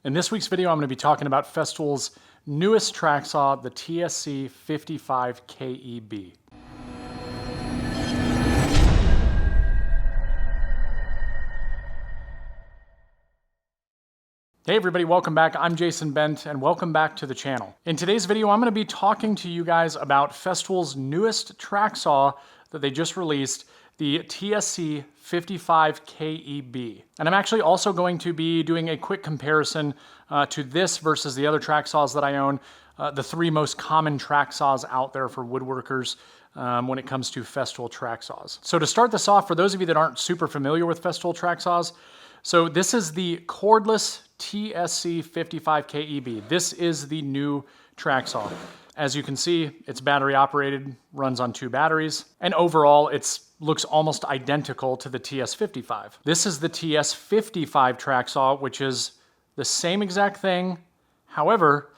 In this week's video, I'm going to be talking about Festool's newest track saw, the TSC 55 KEB. Hey everybody, welcome back. I'm Jason Bent and welcome back to the channel. In today's video, I'm going to be talking to you guys about Festool's newest track saw that they just released, the TSC 55 KEB. And I'm actually also going to be doing a quick comparison to this versus the other track saws that I own, the three most common track saws out there for woodworkers when it comes to Festool track saws. So to start this off, for those of you that aren't super familiar with Festool track saws, so this is the cordless TSC 55 KEB. This is the new track saw. As you can see, it's battery operated, runs on 2 batteries, and overall it looks almost identical to the TS55. This is the TS55 track saw, which is the same exact thing. However,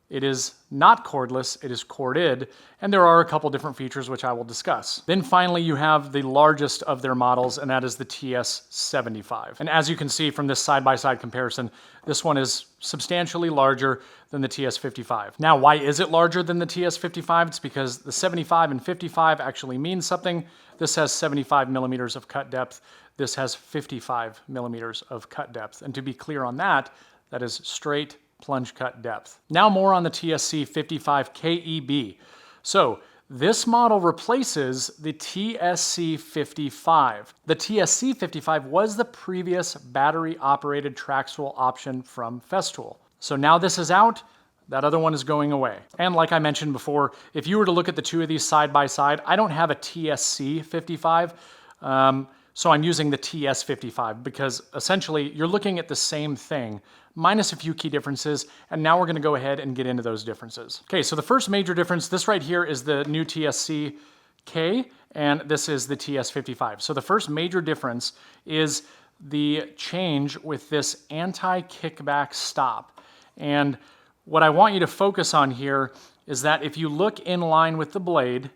it is not cordless, it is corded, and there are a couple different features which I will discuss. Then finally, you have the largest of their models, and that is the TS75. And as you can see from this side-by-side comparison, this one is substantially larger than the TS55. Now, why is it larger than the TS55? It's because the 75 and 55 actually means something. This has 75 millimeters of cut depth. This has 55 millimeters of cut depth. And to be clear on that, that is straight plunge cut depth. Now more on the TSC 55 KEB. So this model replaces the TSC 55. The TSC 55 was the previous battery operated track saw option from Festool. So now this is out, that other one is going away. And like I mentioned before, if you were to look at the two of these side by side, I don't have a TSC 55, so I'm using the TS55 because essentially you're looking at the same thing, minus a few key differences, and now we're gonna go ahead and get into those differences. Okay, so the first major difference, this right here is the new TSC K, and this is the TS55. So the first major difference is the change with this anti-kickback stop. And what I want you to focus on here is that if you look in line with the blade,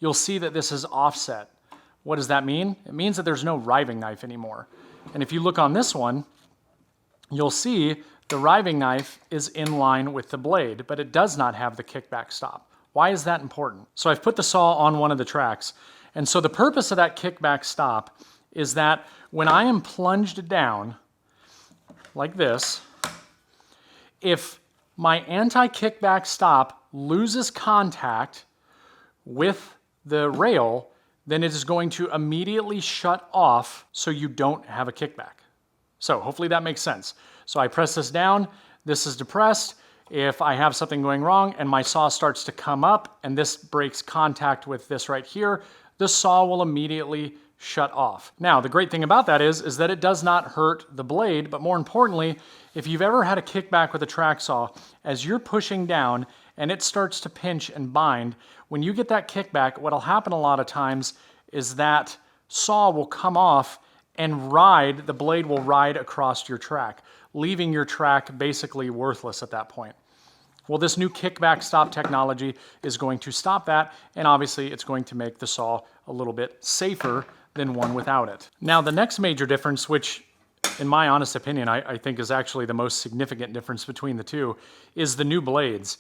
you'll see that this is offset. What does that mean? It means that there's no riving knife anymore. And if you look on this one, you'll see the riving knife is in line with the blade, but it does not have the kickback stop. Why is that important? So I've put the saw on one of the tracks. And so the purpose of that kickback stop is that when I am plunged down like this, if my anti-kickback stop loses contact with the rail, then it is going to immediately shut off so you don't have a kickback. So hopefully that makes sense. So I press this down, this is depressed. If I have something going wrong and my saw starts to come up and this breaks contact with this right here, the saw will immediately shut off. Now, the great thing about that is that it does not hurt the blade, but more importantly, if you've ever had a kickback with a track saw, as you're pushing down and it starts to pinch and bind, when you get that kickback, what'll happen a lot of times is that saw will come off and the blade will ride across your track, leaving your track basically worthless at that point. Well, this new kickback stop technology is going to stop that, and obviously it's going to make the saw a little bit safer than one without it. Now, the next major difference, which in my honest opinion, I think is actually the most significant difference between the two, is the new blades.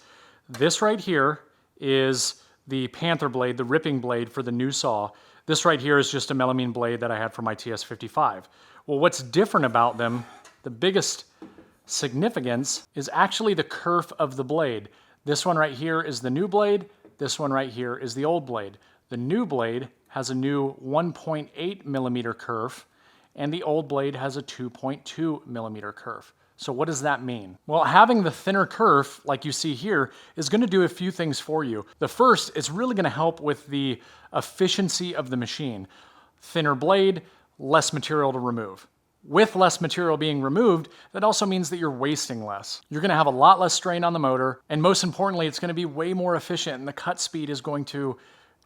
This right here is the Panther blade, the ripping blade for the new saw. This right here is just a melamine blade that I had for my TS55. Well, what's different about them, the biggest significance, is actually the kerf of the blade. This one right here is the new blade. This one right here is the old blade. The new blade has a new 1.8 millimeter kerf, and the old blade has a 2.2 millimeter kerf. So what does that mean? Well, having the thinner kerf, like you see here, is going to do a few things for you. The first is really going to help with the efficiency of the machine. Thinner blade, less material to remove. With less material being removed, that also means that you're wasting less. You're going to have a lot less strain on the motor, and most importantly, it's going to be way more efficient, and the cut speed is going to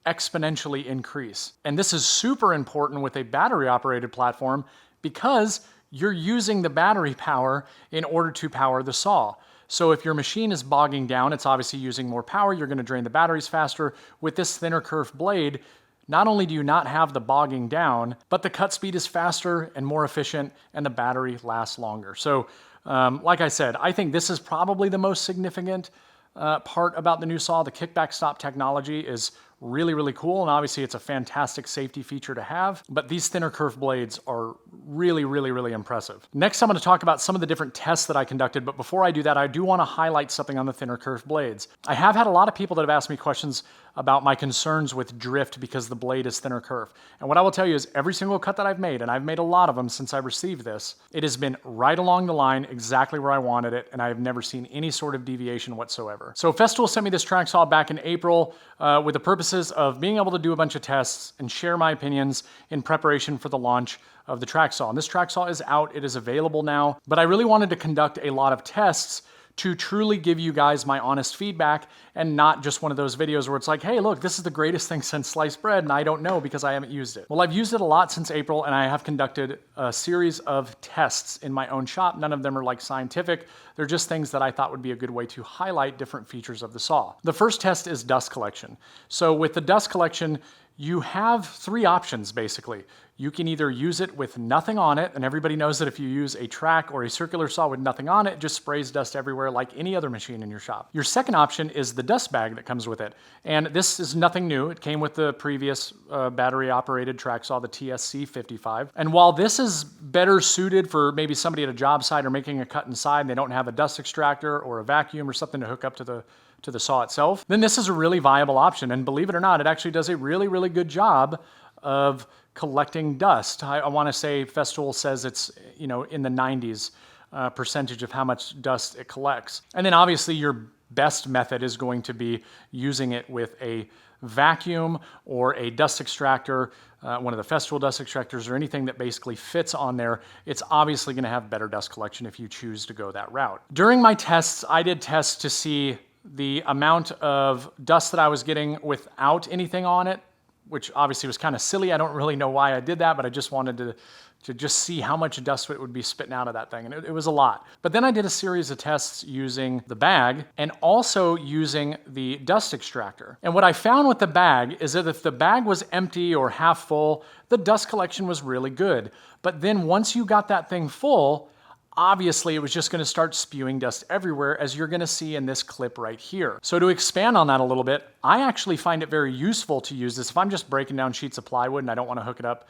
exponentially increase. And this is super important with a battery-operated platform because you're using the battery power in order to power the saw. So if your machine is bogging down, it's obviously using more power, you're going to drain the batteries faster. With this thinner kerf blade, not only do you not have the bogging down, but the cut speed is faster and more efficient, and the battery lasts longer. So Like I said, I think this is probably the most significant part about the new saw. The Kickback Stop technology is really, really cool, and obviously it's a fantastic safety feature to have, but these thinner curved blades are really, really, really impressive. Next, I'm going to talk about some of the different tests that I conducted, but before I do that, I do want to highlight something on the thinner curved blades. I have had a lot of people that have asked me questions about my concerns with drift because the blade is thinner curve. And what I will tell you is every single cut that I've made, and I've made a lot of them since I received this, it has been right along the line, exactly where I wanted it, and I have never seen any sort of deviation whatsoever. So Festool sent me this track saw back in April with the purposes of being able to do a bunch of tests and share my opinions in preparation for the launch of the track saw. And this track saw is out, it is available now, but I really wanted to conduct a lot of tests to truly give you guys my honest feedback and not just one of those videos where it's like, hey, look, this is the greatest thing since sliced bread and I don't know because I haven't used it. Well, I've used it a lot since April and I have conducted a series of tests in my own shop. None of them are like scientific. They're just things that I thought would be a good way to highlight different features of the saw. The first test is dust collection. So with the dust collection, you have three options basically. You can either use it with nothing on it, and everybody knows that if you use a track or a circular saw with nothing on it, it just sprays dust everywhere like any other machine in your shop. Your second option is the dust bag that comes with it. And this is nothing new. It came with the previous battery-operated track saw, the TSC 55. And while this is better suited for maybe somebody at a job site or making a cut inside and they don't have a dust extractor or a vacuum or something to hook up to the saw itself, then this is a really viable option. And believe it or not, it actually does a really, really good job of collecting dust. I want to say Festool says it's, in the 90s percentage of how much dust it collects. And then obviously your best method is going to be using it with a vacuum or a dust extractor, one of the Festool dust extractors or anything that basically fits on there. It's obviously going to have better dust collection if you choose to go that route. During my tests, I did tests to see the amount of dust that I was getting without anything on it, which obviously was kind of silly. I don't really know why I did that, but I just wanted to just see how much dust it would be spitting out of that thing, and it was a lot. But then I did a series of tests using the bag and also using the dust extractor. And what I found with the bag is that if the bag was empty or half full, the dust collection was really good. But then once you got that thing full, obviously it was just going to start spewing dust everywhere, as you're going to see in this clip right here. So to expand on that a little bit, I actually find it very useful to use this if I'm just breaking down sheets of plywood and I don't want to hook it up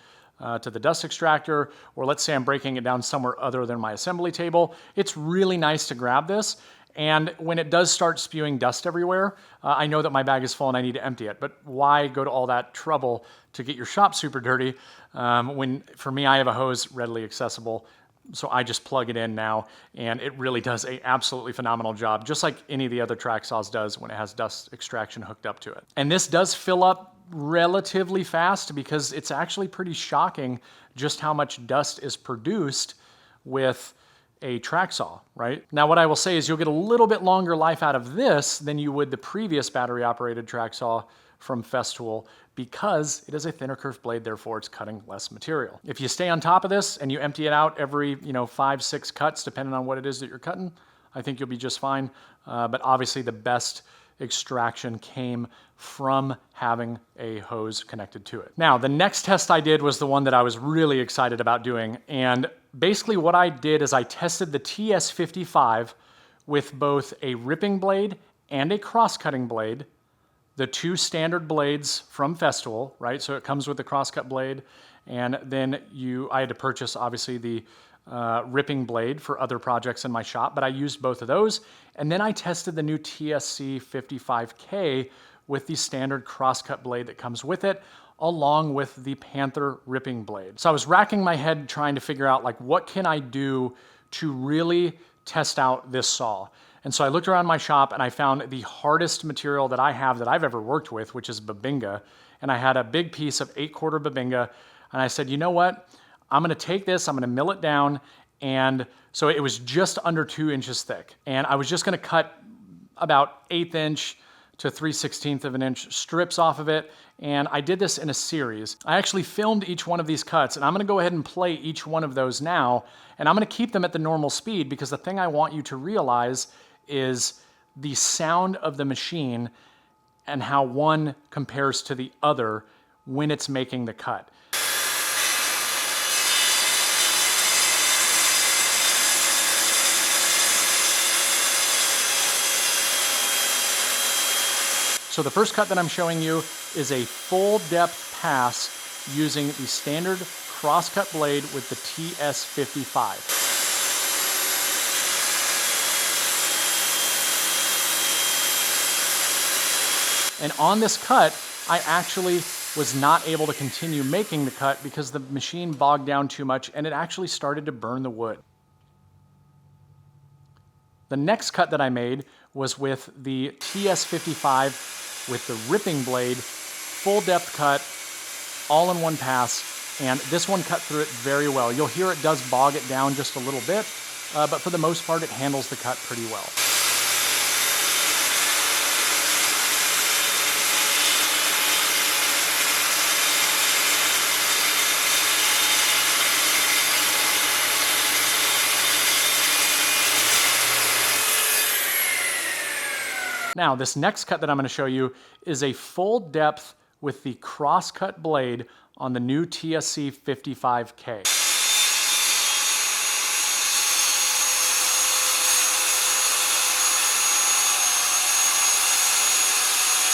to the dust extractor, or let's say I'm breaking it down somewhere other than my assembly table. It's really nice to grab this, and when it does start spewing dust everywhere, I know that my bag is full and I need to empty it. But why go to all that trouble to get your shop super dirty when, for me, I have a hose readily accessible. So I just plug it in now, and it really does an absolutely phenomenal job, just like any of the other track saws does when it has dust extraction hooked up to it. And this does fill up relatively fast because it's actually pretty shocking just how much dust is produced with a track saw, right? Now what I will say is you'll get a little bit longer life out of this than you would the previous battery-operated track saw from Festool, because it is a thinner curved blade, therefore it's cutting less material. If you stay on top of this and you empty it out every 5-6 cuts, depending on what it is that you're cutting, I think you'll be just fine. But obviously the best extraction came from having a hose connected to it. Now, the next test I did was the one that I was really excited about doing. And basically what I did is I tested the TS55 with both a ripping blade and a cross-cutting blade, the two standard blades from Festool, right? So it comes with the crosscut blade, and then I had to purchase, obviously, the ripping blade for other projects in my shop, but I used both of those. And then I tested the new TSC 55K with the standard crosscut blade that comes with it, along with the Panther ripping blade. So I was racking my head trying to figure out, like, what can I do to really test out this saw? And so I looked around my shop and I found the hardest material that I have that I've ever worked with, which is Babinga. And I had a big piece of 8/4 Babinga. And I said, you know what? I'm going to take this, I'm going to mill it down. And so it was just under 2 inches thick. And I was just going to cut about 1/8 inch to 3/16 of an inch strips off of it. And I did this in a series. I actually filmed each one of these cuts, and I'm going to go ahead and play each one of those now. And I'm going to keep them at the normal speed, because the thing I want you to realize is the sound of the machine and how one compares to the other when it's making the cut. So the first cut that I'm showing you is a full depth pass using the standard crosscut blade with the TS55. And on this cut, I actually was not able to continue making the cut because the machine bogged down too much and it actually started to burn the wood. The next cut that I made was with the TS55 with the ripping blade, full depth cut, all in one pass, and this one cut through it very well. You'll hear it does bog it down just a little bit, but for the most part it handles the cut pretty well. Now, this next cut that I'm going to show you is a full depth with the crosscut blade on the new TSC 55K.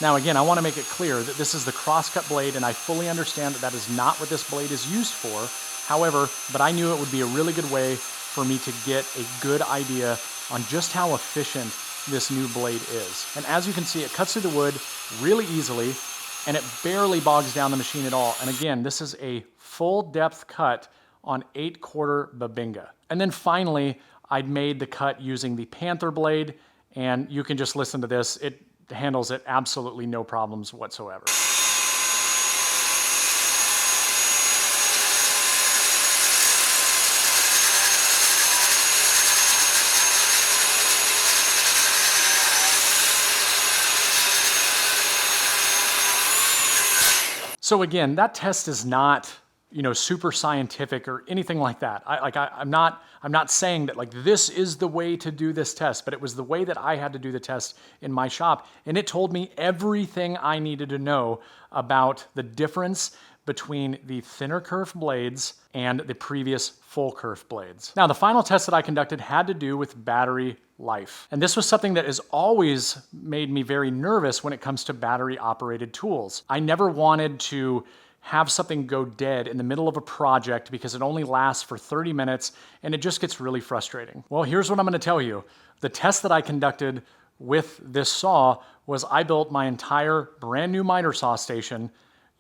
Now again, I want to make it clear that this is the crosscut blade, and I fully understand that that is not what this blade is used for. However, but I knew it would be a really good way for me to get a good idea on just how efficient this new blade is. And as you can see, it cuts through the wood really easily, and it barely bogs down the machine at all. And again, this is a full depth cut on 8/4 Babinga. And then finally, I'd made the cut using the Panther blade, and you can just listen to this. It handles it absolutely no problems whatsoever. So again, that test is not, super scientific or anything like that. I'm not saying that like this is the way to do this test, but it was the way that I had to do the test in my shop, and it told me everything I needed to know about the difference between the thinner kerf blades and the previous full kerf blades. Now, the final test that I conducted had to do with battery life. And this was something that has always made me very nervous when it comes to battery operated tools. I never wanted to have something go dead in the middle of a project because it only lasts for 30 minutes and it just gets really frustrating. Well, here's what I'm going to tell you. The test that I conducted with this saw was I built my entire brand new miter saw station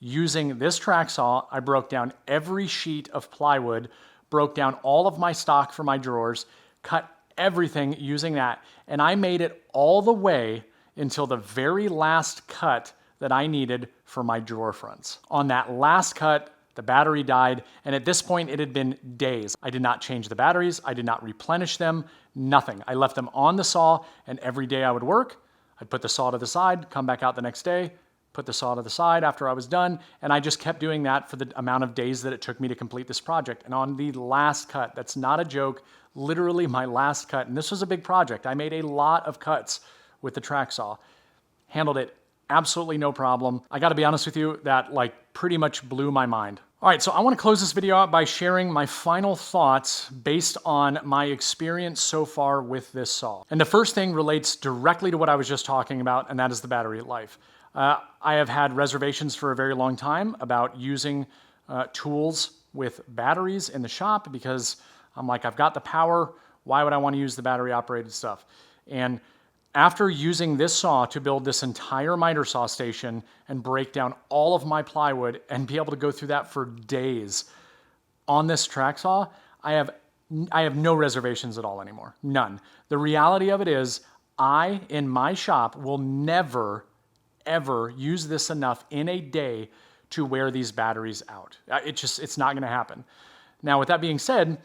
using this track saw. I broke down every sheet of plywood, broke down all of my stock for my drawers, cut everything using that, and I made it all the way until the very last cut that I needed for my drawer fronts. On that last cut, the battery died, and at this point it had been days. I did not change the batteries, I did not replenish them, nothing. I left them on the saw, and every day I would work, I'd put the saw to the side, come back out the next day, put the saw to the side after I was done, and I just kept doing that for the amount of days that it took me to complete this project. And on the last cut, that's not a joke, literally my last cut, and this was a big project. I made a lot of cuts with the track saw, handled it absolutely no problem. I gotta be honest with you, that pretty much blew my mind. All right, so I wanna close this video out by sharing my final thoughts based on my experience so far with this saw. And the first thing relates directly to what I was just talking about, and that is the battery life. I have had reservations for a very long time about using tools with batteries in the shop because I'm like, I've got the power, why would I want to use the battery operated stuff? And after using this saw to build this entire miter saw station and break down all of my plywood and be able to go through that for days on this track saw, I have no reservations at all anymore, none. The reality of it is I, in my shop, will never ever use this enough in a day to wear these batteries out. It's not going to happen. Now, with that being said,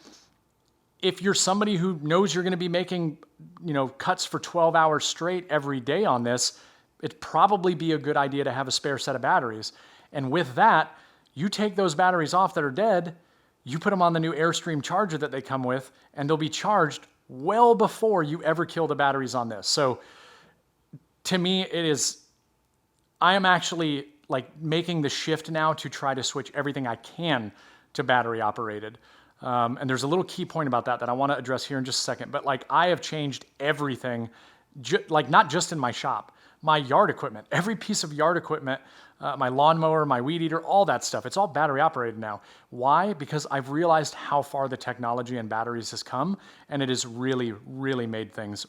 if you're somebody who knows you're going to be making, cuts for 12 hours straight every day on this, it'd probably be a good idea to have a spare set of batteries. And with that, you take those batteries off that are dead, you put them on the new Airstream charger that they come with, and they'll be charged well before you ever kill the batteries on this. So to me, I am actually making the shift now to try to switch everything I can to battery operated. And there's a little key point about that I want to address here in just a second. But I have changed everything like not just in my shop, my yard equipment, every piece of yard equipment, my lawnmower, my weed eater, all that stuff. It's all battery operated now. Why? Because I've realized how far the technology and batteries has come, and it has really, really made things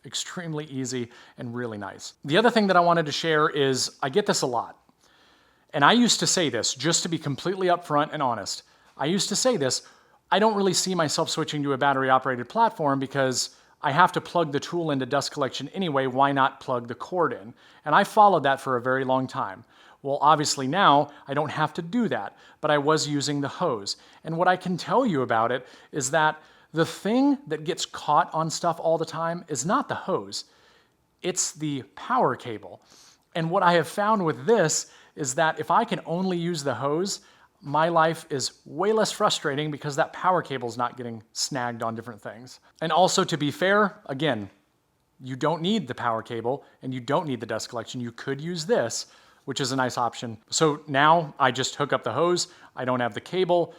extremely easy and really nice. The other thing that I wanted to share is I get this a lot. And I used to say this, just to be completely upfront and honest. I used to say this, I don't really see myself switching to a battery operated platform because I have to plug the tool into dust collection anyway. Why not plug the cord in? And I followed that for a very long time. Well, obviously now I don't have to do that, but I was using the hose. And what I can tell you about it is that the thing that gets caught on stuff all the time is not the hose, it's the power cable. And what I have found with this is that if I can only use the hose, my life is way less frustrating because that power cable is not getting snagged on different things. And also, to be fair, again, you don't need the power cable and you don't need the dust collection. You could use this, which is a nice option. So now I just hook up the hose. I don't have the cable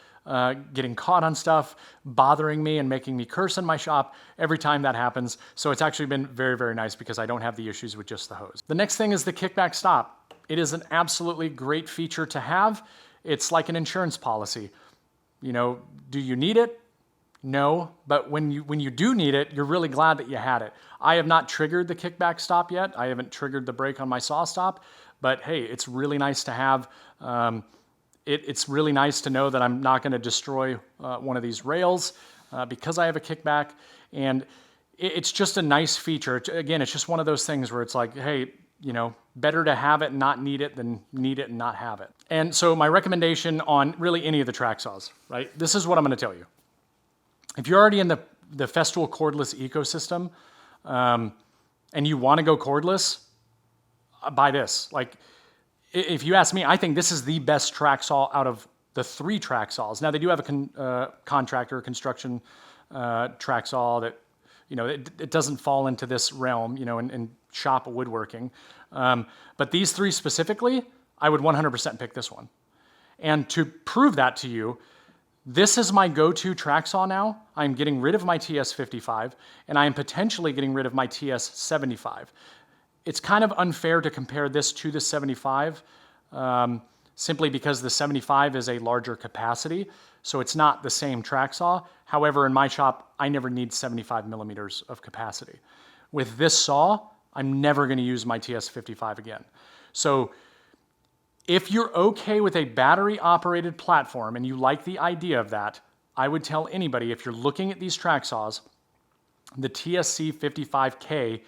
getting caught on stuff, bothering me and making me curse in my shop every time that happens. So it's actually been very, very nice because I don't have the issues with just the hose. The next thing is the Kickback Stop. It is an absolutely great feature to have. It's like an insurance policy. You know, do you need it? No, but when you do need it, you're really glad that you had it. I have not triggered the Kickback Stop yet. I haven't triggered the brake on my saw stop, but hey, it's really nice to have. It's really nice to know that I'm not going to destroy one of these rails because I have a kickback, and it's just a nice feature. Again, it's just one of those things where it's like, hey, you know, better to have it and not need it than need it and not have it. And so my recommendation on really any of the track saws, right? This is what I'm going to tell you. If you're already in the Festool cordless ecosystem and you want to go cordless, buy this. Like, if you ask me, I think this is the best track saw out of the 3 track saws. Now, they do have a contractor construction track saw that, you know, it doesn't fall into this realm, you know, in shop woodworking. But these 3 specifically, I would 100% pick this one. And to prove that to you, this is my go-to track saw now. I'm getting rid of my TS55, and I am potentially getting rid of my TS75. It's kind of unfair to compare this to the 75, simply because the 75 is a larger capacity, so it's not the same track saw. However, in my shop, I never need 75 millimeters of capacity. With this saw, I'm never going to use my TS55 again. So if you're okay with a battery-operated platform and you like the idea of that, I would tell anybody, if you're looking at these track saws, the TSC 55K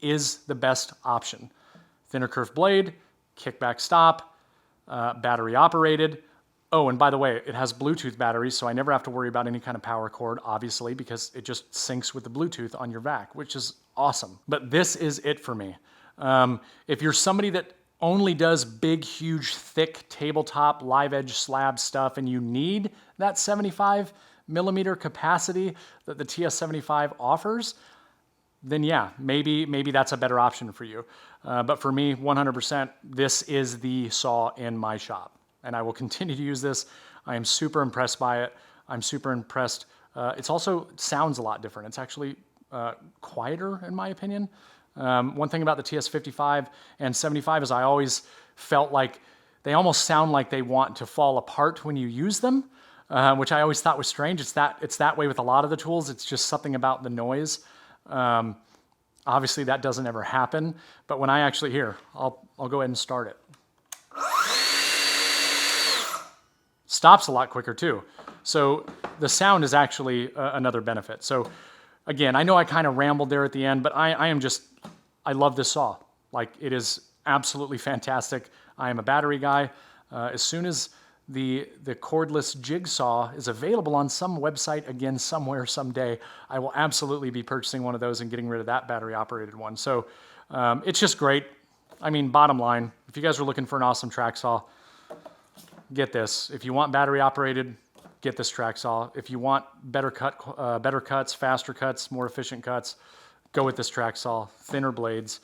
is the best option. Thinner curved blade, kickback stop, battery operated. Oh, and by the way, it has Bluetooth batteries, so I never have to worry about any kind of power cord, obviously, because it just syncs with the Bluetooth on your vac, which is awesome. But this is it for me. If you're somebody that only does big, huge, thick tabletop live edge slab stuff and you need that 75 millimeter capacity that the TS75 offers, then yeah, maybe that's a better option for you. But for me, 100%, this is the saw in my shop, and I will continue to use this. I am super impressed by it. I'm super impressed. It sounds a lot different. It's actually quieter, in my opinion. One thing about the TS55 and 75 is I always felt like they almost sound like they want to fall apart when you use them, which I always thought was strange. It's that way with a lot of the tools. It's just something about the noise. Obviously that doesn't ever happen, but when I actually, I'll go ahead and start it. Stops a lot quicker too. So the sound is actually another benefit. So again, I know I kind of rambled there at the end, but I love this saw. Like, it is absolutely fantastic. I am a battery guy. As soon as the cordless jigsaw is available on some website again somewhere someday, I will absolutely be purchasing one of those and getting rid of that battery operated one. So it's just great. I mean, bottom line, if you guys are looking for an awesome track saw, get this. If you want battery operated, get this track saw. If you want better cuts, faster cuts, more efficient cuts, go with this track saw, thinner blades.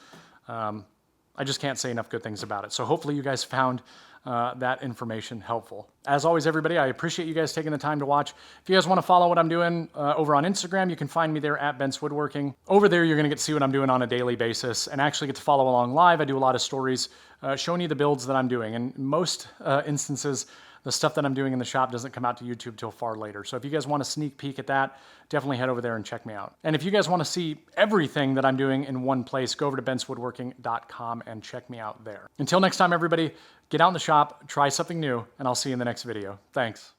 I just can't say enough good things about it. So hopefully you guys found that information helpful. As always, everybody, I appreciate you guys taking the time to watch. If you guys want to follow what I'm doing over on Instagram, you can find me there at Bent's Woodworking. Over there, you're going to get to see what I'm doing on a daily basis and actually get to follow along live. I do a lot of stories showing you the builds that I'm doing. And in most instances, the stuff that I'm doing in the shop doesn't come out to YouTube till far later. So if you guys want a sneak peek at that, definitely head over there and check me out. And if you guys want to see everything that I'm doing in one place, go over to bentswoodworking.com and check me out there. Until next time, everybody, get out in the shop, try something new, and I'll see you in the next video. Thanks.